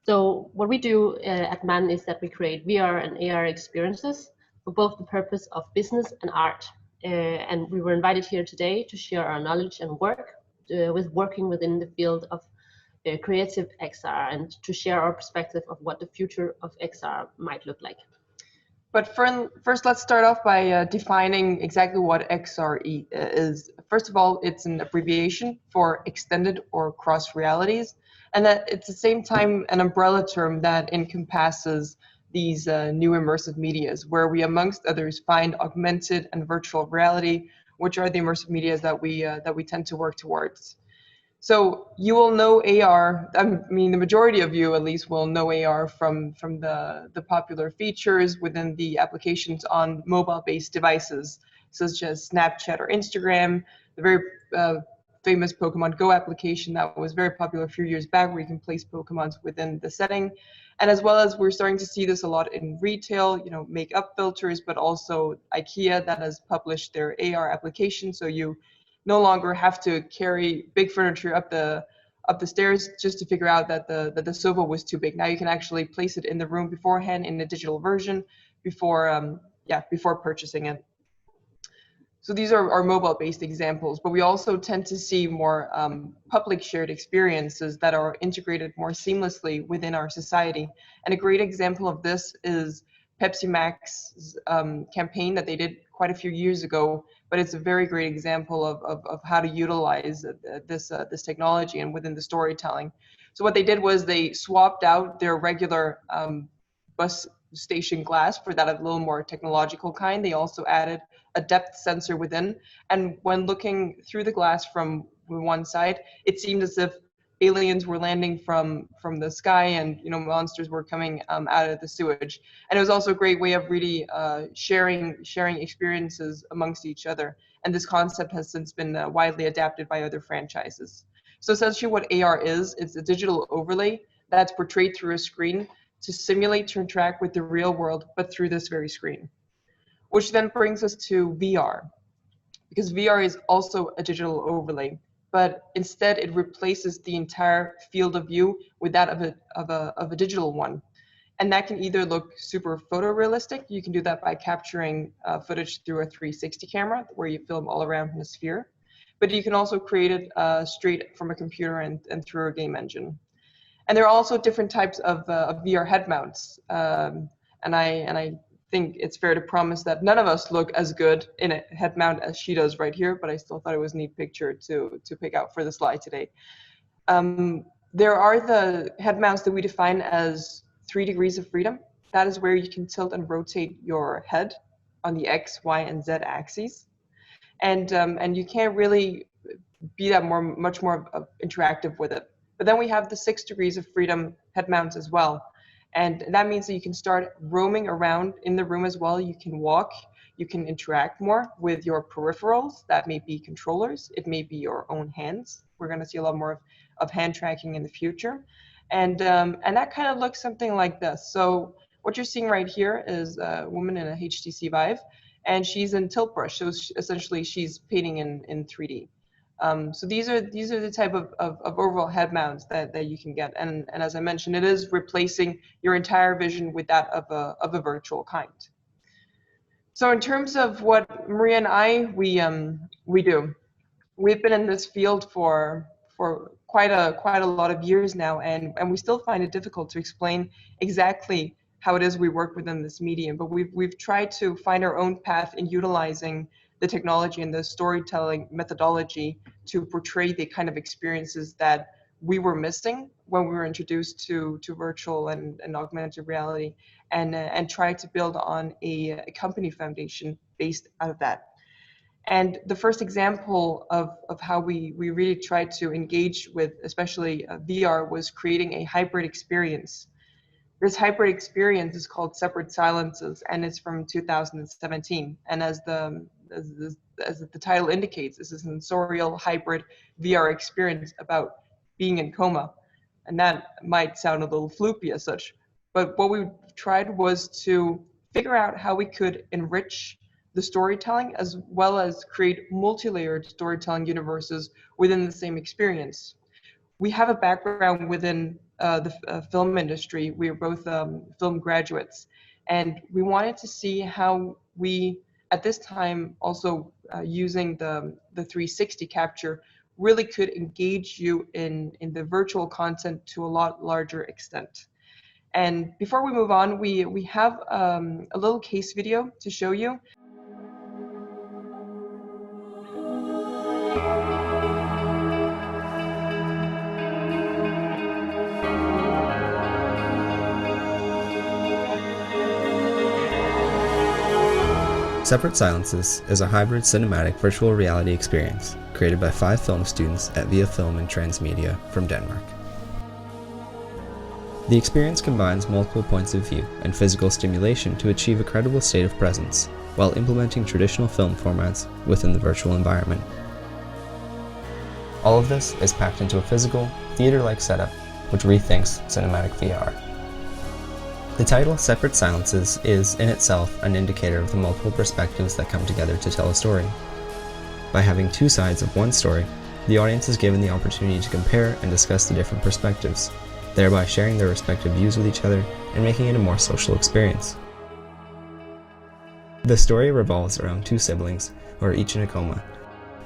So what we do at MANND is that we create VR and AR experiences for both the purpose of business and art. And we were invited here today to share our knowledge and work with working within the field of creative XR, and to share our perspective of what the future of XR might look like. But first, let's start off by defining exactly what XRE is. First of all, it's an abbreviation for extended or cross realities, and that it's at the same time an umbrella term that encompasses these new immersive medias, where we, amongst others, find augmented and virtual reality, which are the immersive medias that we tend to work towards. So you will know AR, I mean, the majority of you at least will know AR from the popular features within the applications on mobile-based devices, such as Snapchat or Instagram, the very famous Pokemon Go application that was very popular a few years back, where you can place Pokemons within the setting. And as well as we're starting to see this a lot in retail, you know, makeup filters, but also IKEA that has published their AR application, so you no longer have to carry big furniture up the stairs just to figure out that the sofa was too big. Now you can actually place it in the room beforehand in a digital version before purchasing it. So these are our mobile-based examples, but we also tend to see more public shared experiences that are integrated more seamlessly within our society. And a great example of this is Pepsi Max's campaign that they did quite a few years ago, but it's a very great example of how to utilize this technology and within the storytelling. So what they did was they swapped out their regular bus station glass for that a little more technological kind. They also added a depth sensor within, and when looking through the glass from one side, it seemed as if aliens were landing from the sky, and you know, monsters were coming out of the sewage. And it was also a great way of really sharing experiences amongst each other. And this concept has since been widely adapted by other franchises. So essentially what AR is, it's a digital overlay that's portrayed through a screen to simulate to interact with the real world, but through this very screen. Which then brings us to VR, because VR is also a digital overlay, but instead it replaces the entire field of view with that of a digital one. And that can either look super photorealistic. You can do that by capturing footage through a 360 camera where you film all around in a sphere. But you can also create it straight from a computer and through a game engine. And there are also different types of VR head mounts. And I think it's fair to promise that none of us look as good in a head mount as she does right here, but I still thought it was a neat picture to pick out for the slide today. There are the head mounts that we define as 3 degrees of freedom. That is where you can tilt and rotate your head on the X, Y, and Z axes. And you can't really be that much more interactive with it. But then we have the 6 degrees of freedom head mounts as well. And that means that you can start roaming around in the room as well. You can walk, you can interact more with your peripherals. That may be controllers, it may be your own hands. We're going to see a lot more of hand tracking in the future. And that kind of looks something like this. So what you're seeing right here is a woman in a HTC Vive, and she's in tilt brush. So essentially she's painting in 3D. So these are the type of overall head mounts that you can get, and as I mentioned, it is replacing your entire vision with that of a virtual kind. So in terms of what Maria and I we do, we've been in this field for quite a lot of years now, and we still find it difficult to explain exactly how it is we work within this medium, but we've tried to find our own path in utilizing the technology and the storytelling methodology to portray the kind of experiences that we were missing when we were introduced to virtual and augmented reality, and try to build on a company foundation based out of that. And the first example of how we really tried to engage with especially VR was creating a hybrid experience. This hybrid experience is called Separate Silences, and it's from 2017. And as the title indicates, this is a sensorial hybrid VR experience about being in coma. And that might sound a little floopy as such, but what we tried was to figure out how we could enrich the storytelling as well as create multi-layered storytelling universes within the same experience. We have a background within the film industry. We are both film graduates, and we wanted to see how we, at this time, also using the 360 capture, really could engage you in the virtual content to a lot larger extent. And before we move on, we have a little case video to show you. Separate Silences is a hybrid cinematic virtual reality experience created by 5 film students at Via Film and Transmedia from Denmark. The experience combines multiple points of view and physical stimulation to achieve a credible state of presence, while implementing traditional film formats within the virtual environment. All of this is packed into a physical, theater-like setup which rethinks cinematic VR. The title, Separate Silences, is in itself an indicator of the multiple perspectives that come together to tell a story. By having 2 sides of one story, the audience is given the opportunity to compare and discuss the different perspectives, thereby sharing their respective views with each other and making it a more social experience. The story revolves around 2 siblings who are each in a coma,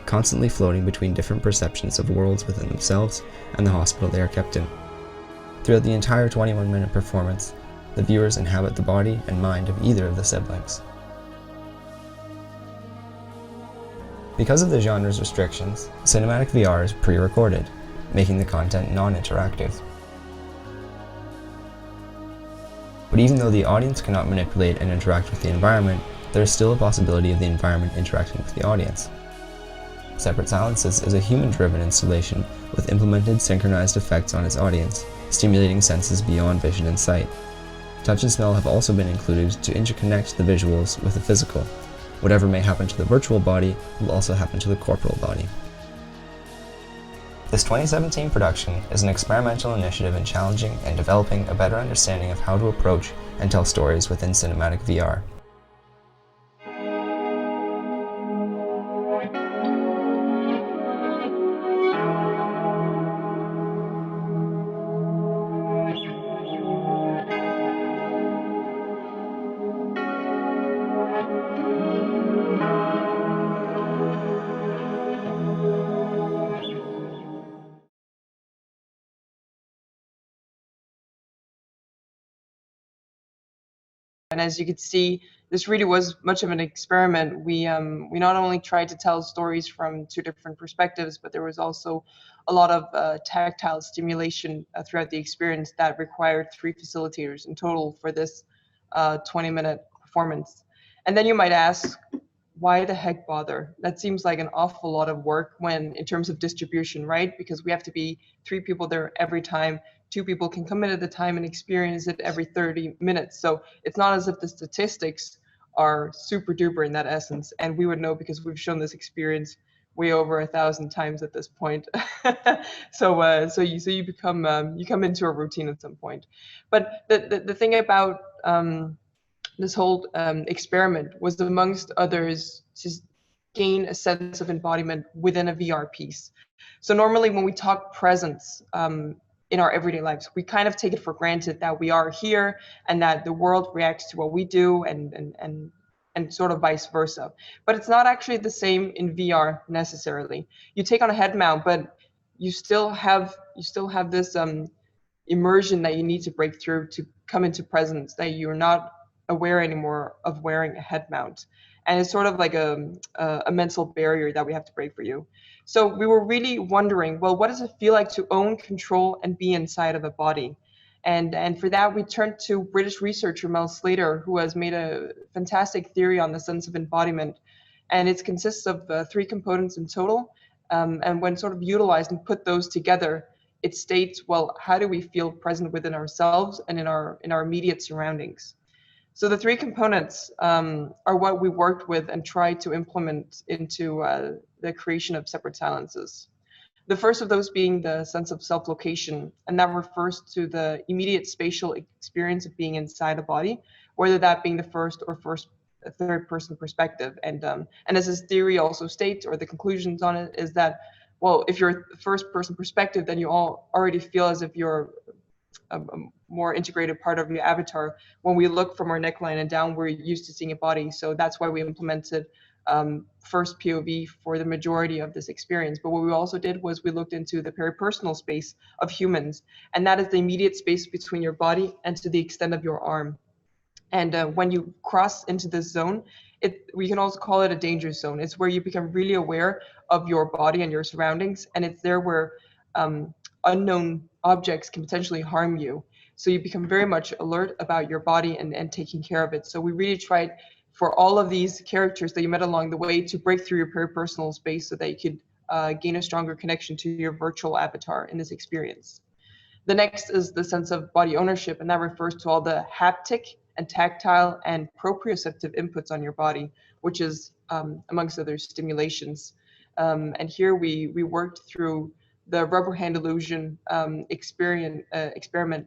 constantly floating between different perceptions of worlds within themselves and the hospital they are kept in. Throughout the entire 21-minute performance, the viewers inhabit the body and mind of either of the siblings. Because of the genre's restrictions, cinematic VR is pre-recorded, making the content non-interactive. But even though the audience cannot manipulate and interact with the environment, there is still a possibility of the environment interacting with the audience. Separate Silences is a human-driven installation with implemented synchronized effects on its audience, stimulating senses beyond vision and sight. Touch and smell have also been included to interconnect the visuals with the physical. Whatever may happen to the virtual body will also happen to the corporal body. This 2017 production is an experimental initiative in challenging and developing a better understanding of how to approach and tell stories within cinematic VR. And as you could see, this really was much of an experiment. We not only tried to tell stories from 2 different perspectives, but there was also a lot of tactile stimulation throughout the experience that required 3 facilitators in total for this 20-minute performance. And then you might ask, why the heck bother? That seems like an awful lot of work when, in terms of distribution, right? Because we have to be 3 people there every time. 2 people can come in at a time and experience it every 30 minutes. So it's not as if the statistics are super duper in that essence. And we would know because we've shown this experience way over 1,000 times at this point. So you become you come into a routine at some point. But the thing about this whole experiment was, amongst others, to gain a sense of embodiment within a VR piece. So normally when we talk presence in our everyday lives, we kind of take it for granted that we are here and that the world reacts to what we do, and sort of vice versa. But it's not actually the same in VR necessarily. You take on a head mount, but you still have this immersion that you need to break through to come into presence, that you're not aware anymore of wearing a head mount. And it's sort of like a mental barrier that we have to break for you. So we were really wondering, well, what does it feel like to own, control, and be inside of a body? And for that, we turned to British researcher Mel Slater, who has made a fantastic theory on the sense of embodiment. And it consists of 3 components in total. And when sort of utilized and put those together, it states, well, how do we feel present within ourselves and in our immediate surroundings? So the 3 components are what we worked with and tried to implement into the creation of Separate Silences. The first of those being the sense of self-location, and that refers to the immediate spatial experience of being inside a body, whether that being the first or third-person perspective. And as this theory also states, or the conclusions on it, is that, well, if you're first-person perspective, then you all already feel as if you're a more integrated part of your avatar. When we look from our neckline and down, we're used to seeing a body. So that's why we implemented first POV for the majority of this experience. But what we also did was we looked into the peripersonal space of humans, and that is the immediate space between your body and to the extent of your arm. And when you cross into this zone, we can also call it a danger zone. It's where you become really aware of your body and your surroundings, and it's there where unknown objects can potentially harm you. So you become very much alert about your body and taking care of it. So we really tried for all of these characters that you met along the way to break through your peripersonal space so that you could gain a stronger connection to your virtual avatar in this experience. The next is the sense of body ownership, and that refers to all the haptic and tactile and proprioceptive inputs on your body, which is amongst other stimulations. And here we worked through the rubber hand illusion experiment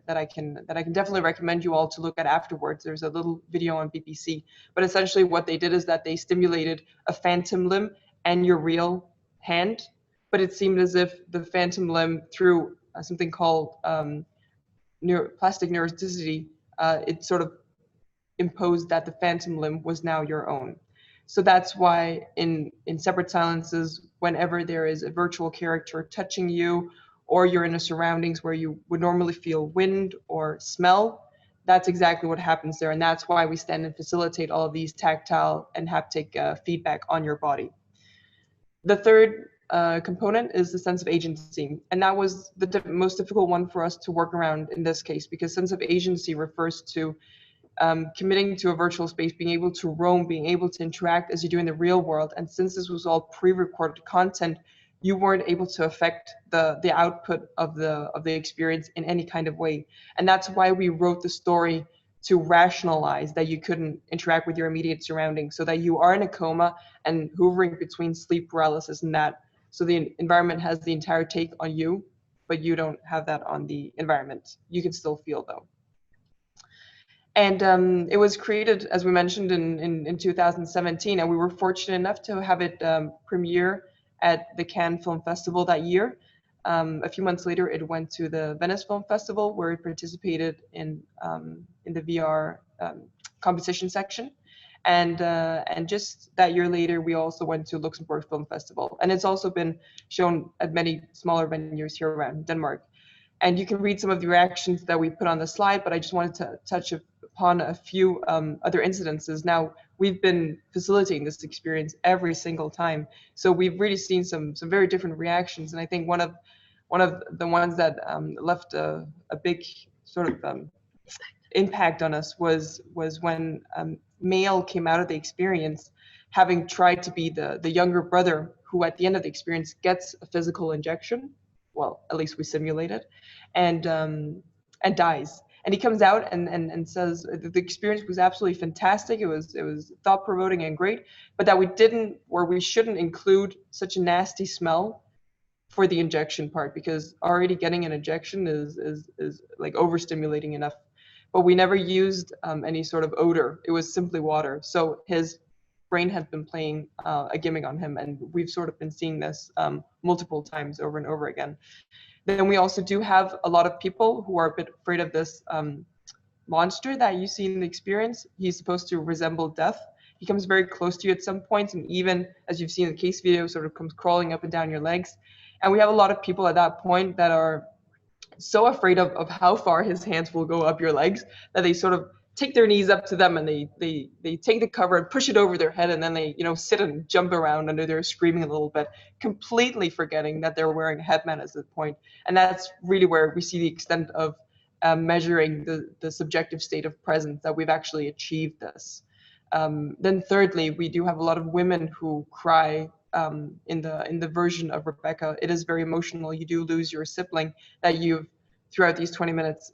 that I can definitely recommend you all to look at afterwards. There's a little video on BBC, but essentially what they did is that they stimulated a phantom limb and your real hand, but it seemed as if the phantom limb through something called plastic neuroplasticity, it sort of imposed that the phantom limb was now your own. So that's why in separate silences, whenever there is a virtual character touching you, or you're in a surroundings where you would normally feel wind or smell, that's exactly what happens there. And that's why we stand and facilitate all of these tactile and haptic feedback on your body. The third component is the sense of agency. And that was the most difficult one for us to work around in this case, because sense of agency refers to committing to a virtual space, being able to roam, being able to interact as you do in the real world. And since this was all pre-recorded content, you weren't able to affect the output of the experience in any kind of way. And that's why we wrote the story to rationalize that you couldn't interact with your immediate surroundings, so that you are in a coma and hovering between sleep paralysis and that. So the environment has the entire take on you, but you don't have that on the environment. You can still feel though. And it was created, as we mentioned, in 2017, and we were fortunate enough to have it premiere at the Cannes Film Festival that year. A few months later, it went to the Venice Film Festival, where it participated in the VR competition section. And just that year later, we also went to Luxembourg Film Festival. And it's also been shown at many smaller venues here around Denmark. And you can read some of the reactions that we put on the slide, but I just wanted to touch upon a few other incidences. Now, we've been facilitating this experience every single time, so we've really seen some very different reactions. And I think one of the ones that left a big sort of impact on us was when Mael came out of the experience, having tried to be the younger brother who, at the end of the experience, gets a physical injection. Well, at least we simulate it, and dies. And he comes out and says the experience was absolutely fantastic. It was thought-provoking and great, but that we shouldn't include such a nasty smell for the injection part, because already getting an injection is like overstimulating enough. But we never used any sort of odor. It was simply water. So his brain has been playing a gimmick on him, and we've sort of been seeing this multiple times over and over again. Then we also do have a lot of people who are a bit afraid of this monster that you see in the experience. He's supposed to resemble death. He comes very close to you at some points, and even, as you've seen in the case video, sort of comes crawling up and down your legs. And we have a lot of people at that point that are so afraid of how far his hands will go up your legs that they sort of take their knees up to them, and they take the cover and push it over their head, and then they sit and jump around under there screaming a little bit, completely forgetting that they're wearing a headband at this point. And that's really where we see the extent of measuring the subjective state of presence, that we've actually achieved this. Then thirdly, we do have a lot of women who cry in the version of Rebecca. It is very emotional. You do lose your sibling that you've, throughout these 20 minutes,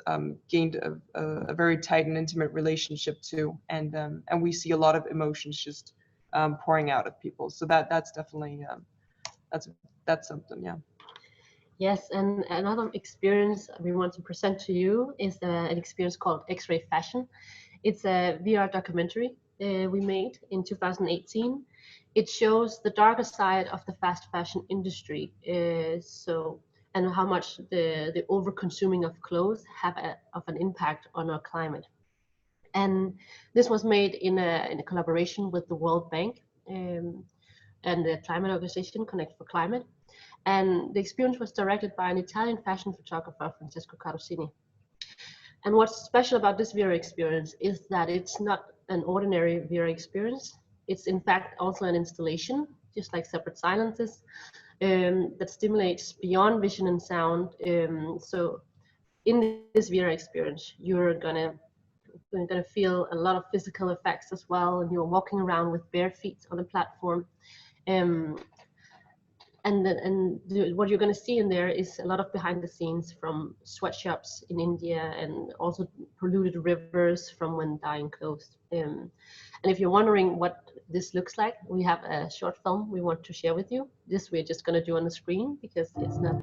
gained a very tight and intimate relationship to, and we see a lot of emotions just pouring out of people. So that's definitely that's something, yeah. Yes, and another experience we want to present to you is an experience called X-Ray Fashion. It's a VR documentary we made in 2018. It shows the darker side of the fast fashion industry. and how much the over-consuming of clothes have of an impact on our climate. And this was made in a collaboration with the World Bank and the climate organization Connect for Climate. And the experience was directed by an Italian fashion photographer, Francesco Carosini. And what's special about this VR experience is that it's not an ordinary VR experience. It's in fact also an installation, just like Separate Silences, that stimulates beyond vision and sound. So in this VR experience, you're gonna feel a lot of physical effects as well, and you're walking around with bare feet on a platform. What you're going to see in there is a lot of behind the scenes from sweatshops in India, and also polluted rivers from when dyeing clothes. And if you're wondering what this looks like, we have a short film we want to share with you. This we're just going to do on the screen because it's not.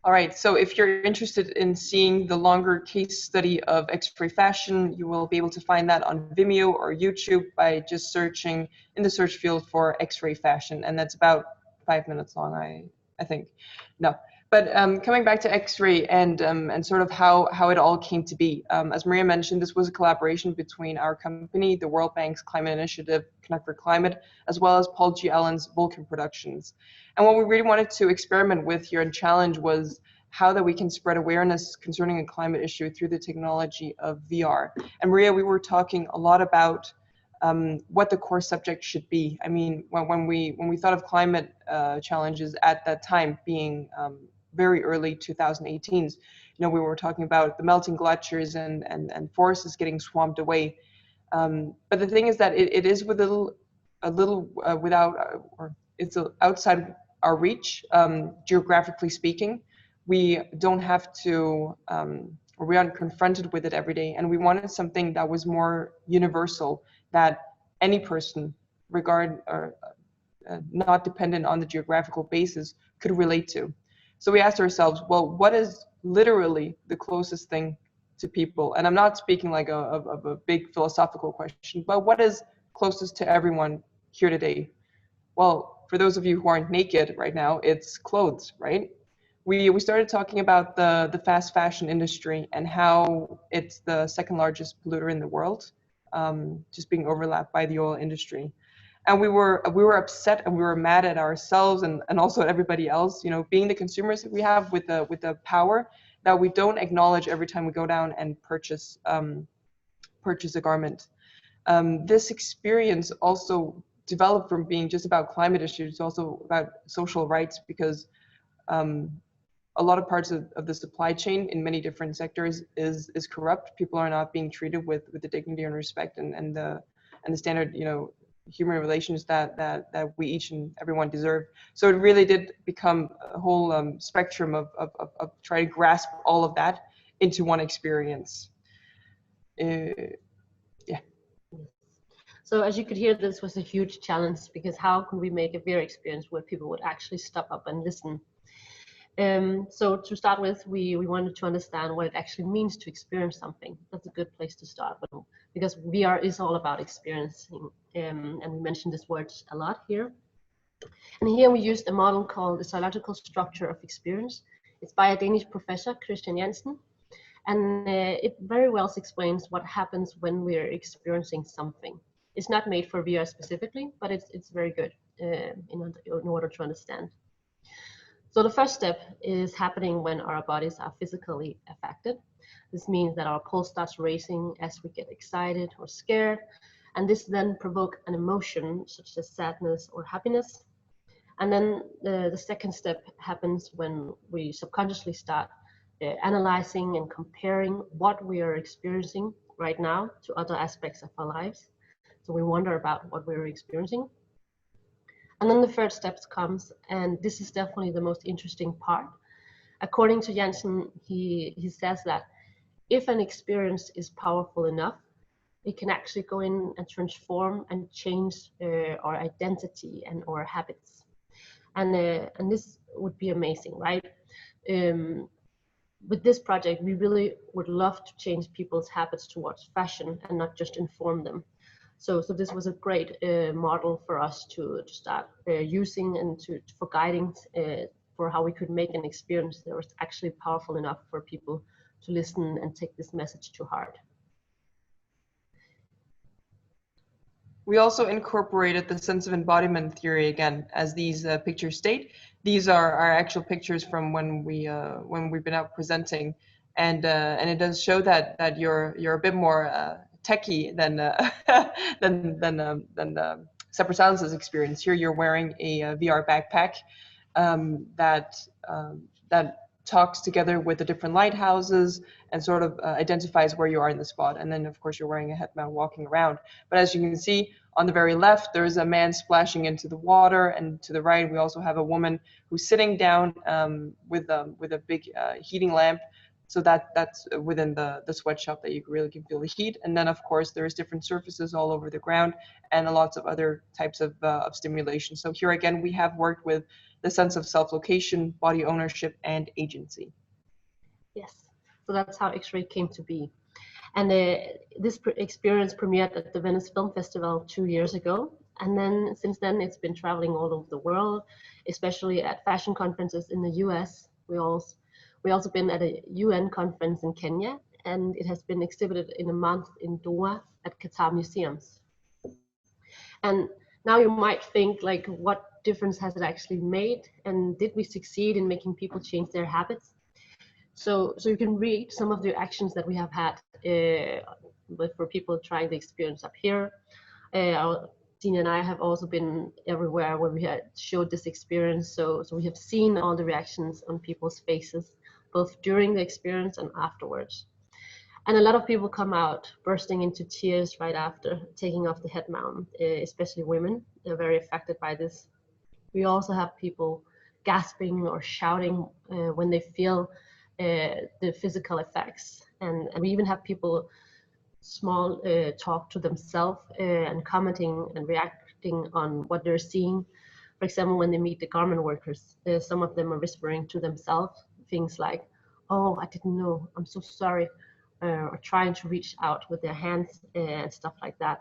All right, so if you're interested in seeing the longer case study of X-ray fashion, you will be able to find that on Vimeo or YouTube by just searching in the search field for X-ray fashion, and that's about 5 minutes long, I think. No, but coming back to X-ray and sort of how it all came to be. As Maria mentioned, this was a collaboration between our company, the World Bank's Climate Initiative, Connect for Climate, as well as Paul G. Allen's Vulcan Productions. And what we really wanted to experiment with here and challenge was how that we can spread awareness concerning a climate issue through the technology of VR. And Maria, we were talking a lot about what the core subject should be. I mean, when we thought of climate challenges at that time being very early 2018s, we were talking about the melting glaciers and forests getting swamped away. But the thing is that it is a little without, or it's outside our reach, geographically speaking. We don't have to, or we aren't confronted with it every day. And we wanted something that was more universal, that any person, not dependent on the geographical basis, could relate to. So we asked ourselves, well, what is literally the closest thing to people? And I'm not speaking like of a big philosophical question, but what is closest to everyone here today? Well, for those of you who aren't naked right now, it's clothes, right? We started talking about the fast fashion industry and how it's the second largest polluter in the world, just being overlapped by the oil industry. And we were upset and we were mad at ourselves and also at everybody else, being the consumers that we have with the power that we don't acknowledge every time we go down and purchase a garment. This experience also developed from being just about climate issues to also about social rights, because a lot of parts of the supply chain in many different sectors is corrupt. People are not being treated with the dignity and respect and the standard human relations that we each and everyone deserve. So it really did become a whole spectrum of trying to grasp all of that into one experience. So as you could hear, this was a huge challenge, because how can we make a VR experience where people would actually stop up and listen? So to start with, we wanted to understand what it actually means to experience something. That's a good place to start, because VR is all about experiencing, and we mentioned this word a lot here. And here we used a model called the psychological structure of experience. It's by a Danish professor, Christian Jensen, and it very well explains what happens when we're experiencing something. It's not made for VR specifically, but it's very good in order to understand. So the first step is happening when our bodies are physically affected. This means that our pulse starts racing as we get excited or scared, and this then provokes an emotion such as sadness or happiness. And then the second step happens when we subconsciously start analyzing and comparing what we are experiencing right now to other aspects of our lives. So we wonder about what we're experiencing. And then the third step comes, and this is definitely the most interesting part. According to Jensen, he says that if an experience is powerful enough, it can actually go in and transform and change our identity and our habits. And this would be amazing, right? With this project, we really would love to change people's habits towards fashion and not just inform them. So this was a great model for us to start using and for guiding for how we could make an experience that was actually powerful enough for people to listen and take this message to heart. We also incorporated the sense of embodiment theory again, as these pictures state. These are our actual pictures from when we've been out presenting, and it does show that you're a bit more techie than Separate Silence's experience. Here you're wearing a VR backpack that talks together with the different lighthouses and sort of identifies where you are in the spot. And then of course you're wearing a head mount walking around. But as you can see on the very left, there's a man splashing into the water, and to the right we also have a woman who's sitting down with a big heating lamp. So that's within the sweatshop that you really can feel the heat. And then of course there's different surfaces all over the ground and lots of other types of stimulation. So here again we have worked with the sense of self-location, body ownership, and agency. Yes, so that's how X-Ray came to be. And this experience premiered at the Venice Film Festival 2 years ago. And then since then it's been traveling all over the world, especially at fashion conferences in the US. We also been at a UN conference in Kenya, and it has been exhibited in a month in Doha at Qatar museums. And now you might think, like, what difference has it actually made, and did we succeed in making people change their habits? So you can read some of the actions that we have had for people trying the experience up here. Signe and I have also been everywhere where we had showed this experience, so we have seen all the reactions on people's faces, both during the experience and afterwards. And a lot of people come out bursting into tears right after taking off the head mount, especially women. They're very affected by this. We also have people gasping or shouting when they feel the physical effects. And we even have people talk to themselves and commenting and reacting on what they're seeing. For example, when they meet the garment workers, some of them are whispering to themselves things like, "Oh, I didn't know, I'm so sorry," or trying to reach out with their hands and stuff like that.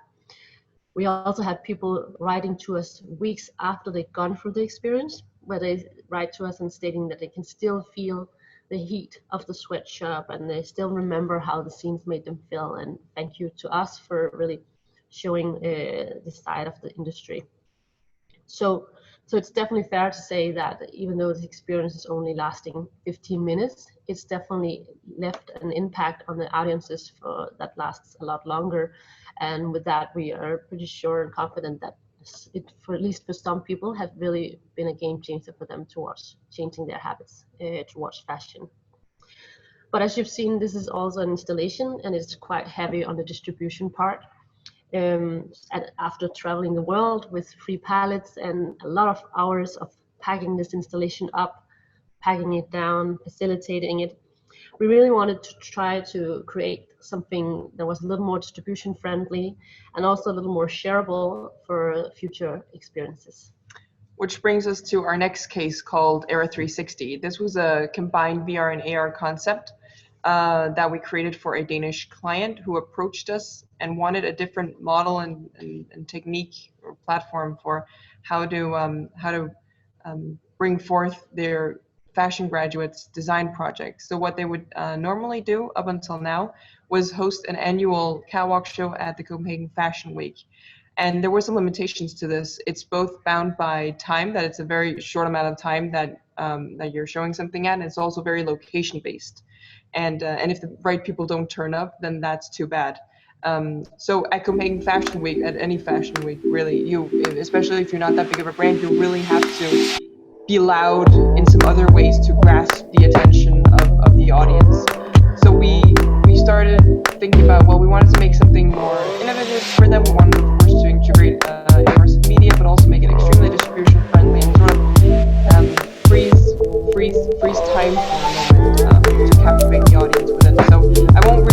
We also had people writing to us weeks after they'd gone through the experience, where they write to us and stating that they can still feel the heat of the sweatshop and they still remember how the scenes made them feel. And thank you to us for really showing this side of the industry. So it's definitely fair to say that even though the experience is only lasting 15 minutes, it's definitely left an impact on the audiences that lasts a lot longer. And with that, we are pretty sure and confident that it, for at least for some people, has really been a game changer for them towards changing their habits towards fashion. But as you've seen, this is also an installation, and it's quite heavy on the distribution part. And after traveling the world with 3 pallets and a lot of hours of packing this installation up, packing it down, facilitating it, we really wanted to try to create something that was a little more distribution friendly and also a little more shareable for future experiences. Which brings us to our next case called Era 360. This was a combined VR and AR concept that we created for a Danish client who approached us and wanted a different model and technique or platform for how to bring forth their fashion graduates' design projects. So what they would normally do up until now was host an annual catwalk show at the Copenhagen Fashion Week. And there were some limitations to this. It's both bound by time, that it's a very short amount of time that you're showing something at, and it's also very location based. And if the right people don't turn up, then that's too bad. So at Copenhagen Fashion Week, at any fashion week, really, especially if you're not that big of a brand, you really have to be loud in some other ways to grasp the attention of the audience. So we started thinking about, well, we wanted to make something more innovative for them. We wanted, of course, to integrate immersive media, but also make it extremely distribution friendly and sort of freeze time for a moment to captivate the audience with it. So I won't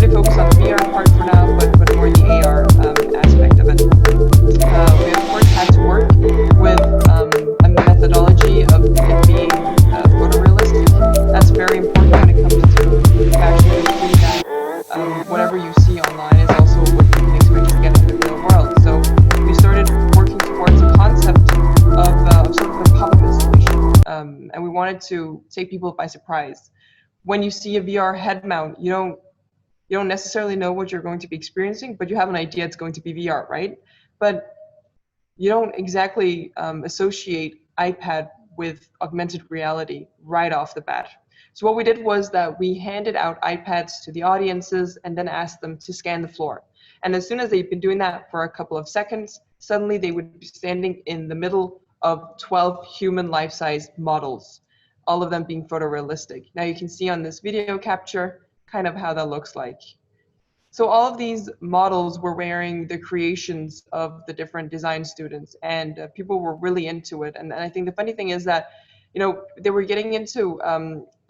and we wanted to take people by surprise. When you see a VR head mount, you don't necessarily know what you're going to be experiencing, but you have an idea it's going to be VR, right? But you don't exactly associate iPad with augmented reality right off the bat. So what we did was that we handed out iPads to the audiences and then asked them to scan the floor. And as soon as they'd been doing that for a couple of seconds, suddenly they would be standing in the middle of 12 human life-size models, all of them being photorealistic. Now you can see on this video capture kind of how that looks like. So all of these models were wearing the creations of the different design students, and people were really into it. And I think the funny thing is that, they were getting into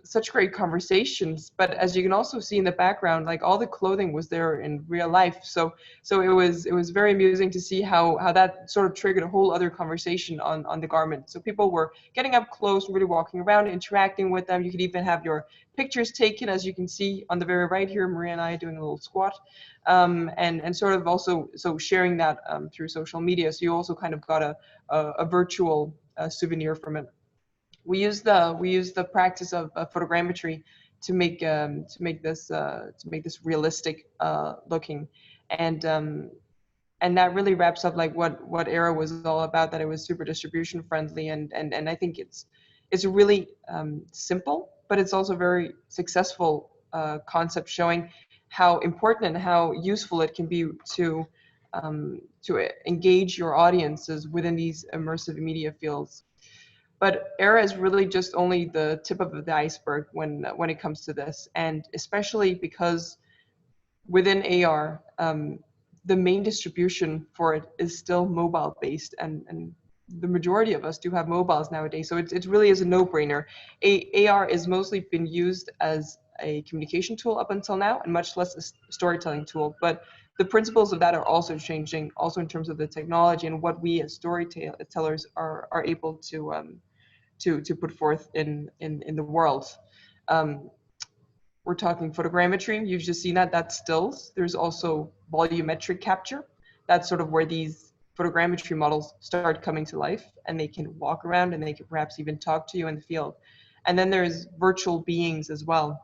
such great conversations, but as you can also see in the background, like all the clothing was there in real life. So it was very amusing to see how that sort of triggered a whole other conversation on the garment. So people were getting up close, really walking around, interacting with them. You could even have your pictures taken, as you can see on the very right here, Maria and I doing a little squat, and sort of also sharing that through social media. So you also kind of got a virtual souvenir from it. We use the practice of photogrammetry to make this realistic looking, and that really wraps up like what Era was all about. That it was super distribution friendly, and I think it's really simple, but it's also very successful concept, showing how important and how useful it can be to engage your audiences within these immersive media fields. But Era is really just only the tip of the iceberg when it comes to this, and especially because within AR, the main distribution for it is still mobile based, and the majority of us do have mobiles nowadays, so it really is a no-brainer. AR is mostly been used as a communication tool up until now, and much less a storytelling tool. But the principles of that are also changing, also in terms of the technology and what we as storytellers are able to put forth in the world. We're talking photogrammetry. You've just seen that's stills. There's also volumetric capture. That's sort of where these photogrammetry models start coming to life, and they can walk around and they can perhaps even talk to you in the field. And then there's virtual beings as well.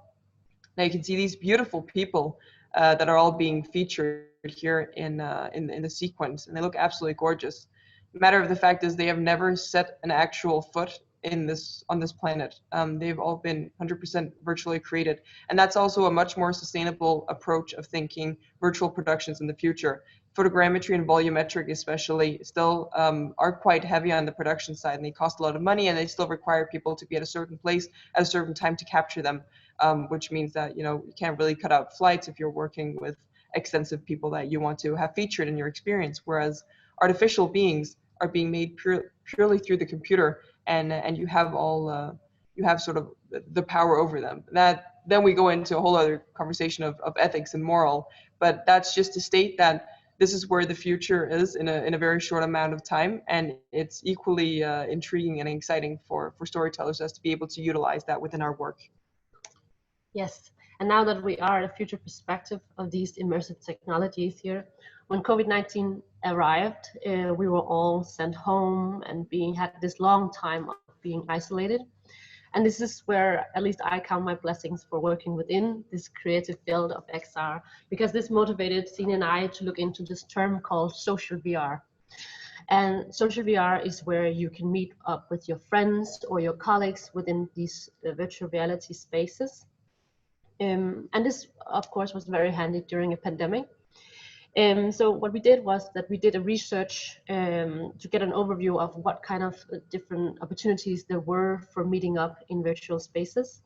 Now you can see these beautiful people that are all being featured here in the sequence, and they look absolutely gorgeous. Matter of the fact is they have never set an actual foot on this planet. They've all been 100% virtually created, and that's also a much more sustainable approach of thinking virtual productions in the future. Photogrammetry and volumetric especially still are quite heavy on the production side, and they cost a lot of money, and they still require people to be at a certain place at a certain time to capture them, which means that you can't really cut out flights if you're working with extensive people that you want to have featured in your experience, whereas artificial beings are being made purely through the computer, and you have you have sort of the power over them. Then we go into a whole other conversation of ethics and moral, but that's just to state that this is where the future is in a very short amount of time, and it's equally intriguing and exciting for storytellers as to be able to utilize that within our work. Yes, and now that we are at a future perspective of these immersive technologies here, when COVID-19 arrived, we were all sent home and had this long time of being isolated. And this is where at least I count my blessings for working within this creative field of XR, because this motivated Signe and I to look into this term called social VR. And social VR is where you can meet up with your friends or your colleagues within these virtual reality spaces. And this, of course, was very handy during a pandemic. So what we did was that we did a research to get an overview of what kind of different opportunities there were for meeting up in virtual spaces.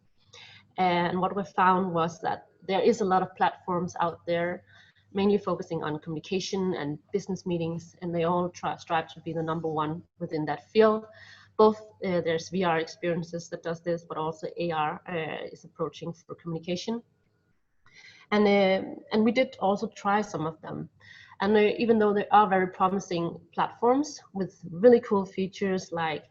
And what we found was that there is a lot of platforms out there, mainly focusing on communication and business meetings, and they all strive to be the #1 within that field. Both there's VR experiences that does this, but also AR is approaching for communication. And we did also try some of them. And even though they are very promising platforms with really cool features, like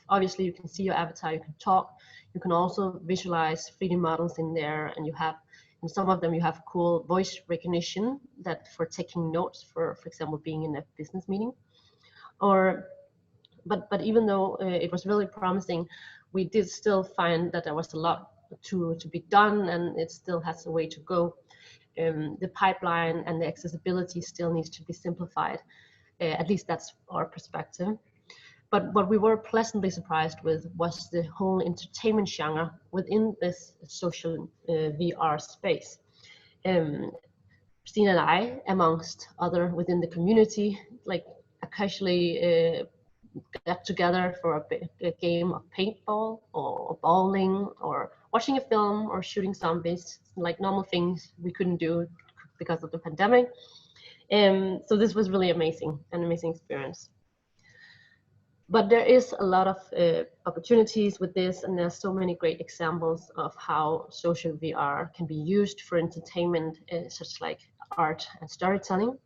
obviously you can see your avatar, you can talk, you can also visualize 3D models in there, and in some of them you have cool voice recognition that for taking notes, for example, being in a business meeting. Or But even though it was really promising, we did still find that there was a lot to be done, and it still has a way to go. The pipeline and the accessibility still needs to be simplified. At least that's our perspective. But what we were pleasantly surprised with was the whole entertainment genre within this social VR space. Signe and I, amongst other within the community, like occasionally get together for a game of paintball or bowling or watching a film or shooting zombies, like normal things we couldn't do because of the pandemic. So this was really amazing, an amazing experience. But there is a lot of opportunities with this, and there's so many great examples of how social VR can be used for entertainment, such like art and storytelling.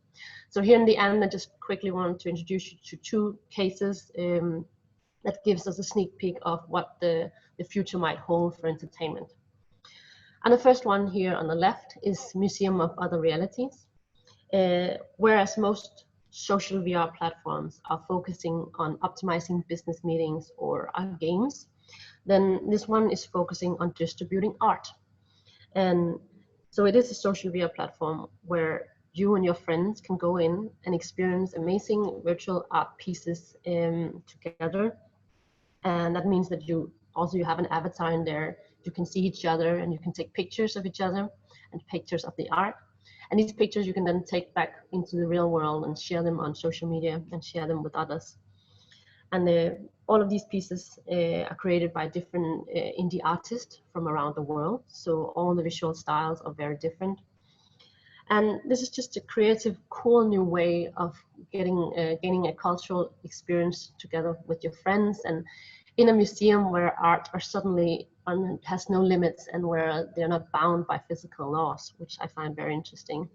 So here in the end, I just quickly want to introduce you to two cases that gives us a sneak peek of what the future might hold for entertainment. And the first one here on the left is Museum of Other Realities. Whereas most social VR platforms are focusing on optimizing business meetings or games, then this one is focusing on distributing art. And so it is a social VR platform where you and your friends can go in and experience amazing virtual art pieces together. And that means that you have an avatar in there. You can see each other and you can take pictures of each other and pictures of the art. And these pictures you can then take back into the real world and share them on social media and share them with others. And all of these pieces are created by different indie artists from around the world. So all the visual styles are very different. And this is just a creative, cool new way of gaining a cultural experience together with your friends, and in a museum where art are suddenly has no limits and where they're not bound by physical laws, which I find very interesting.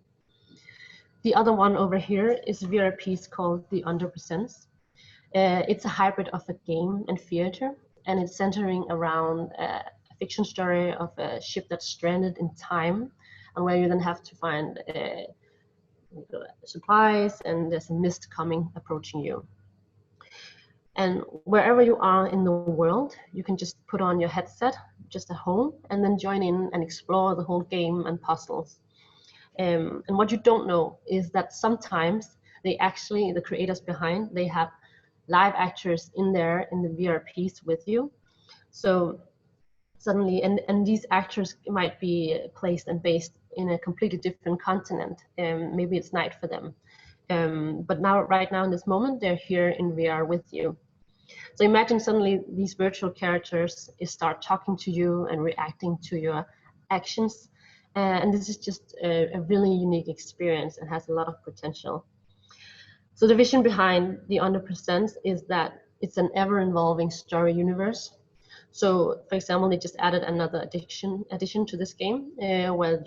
The other one over here is a VR piece called The Underpresents. It's a hybrid of a game and theater, and it's centering around a fiction story of a ship that's stranded in time, and where you then have to find supplies, and there's a mist approaching you. And wherever you are in the world, you can just put on your headset just at home and then join in and explore the whole game and puzzles. And what you don't know is that sometimes the creators behind, they have live actors in there in the VR piece with you. So suddenly, and these actors might be placed and based in a completely different continent. Maybe it's night for them. But right now in this moment, they're here in VR with you. So imagine suddenly these virtual characters start talking to you and reacting to your actions. And this is just a really unique experience and has a lot of potential. So the vision behind The Underpresents is that it's an ever-evolving story universe. So for example, they just added another addition to this game where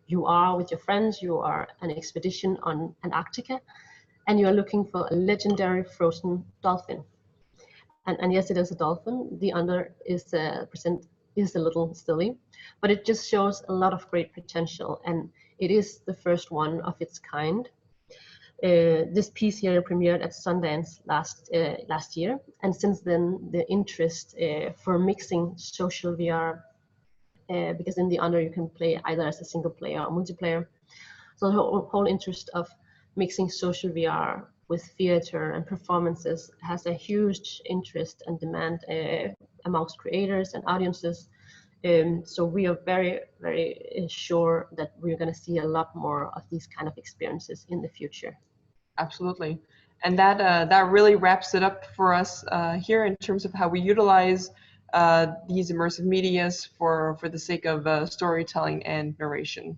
you are with your friends, you are an expedition on Antarctica, and you are looking for a legendary frozen dolphin. And yes, it is a dolphin. The under is a little silly, but it just shows a lot of great potential, and it is the first one of its kind. This piece here premiered at Sundance last year, and since then the interest for mixing social VR, because in the under you can play either as a single player or multiplayer. So the whole interest of mixing social VR with theater and performances has a huge interest and demand amongst creators and audiences. So we are very, very sure that we're going to see a lot more of these kind of experiences in the future. Absolutely. And that really wraps it up for us here in terms of how we utilize these immersive medias for the sake of storytelling and narration.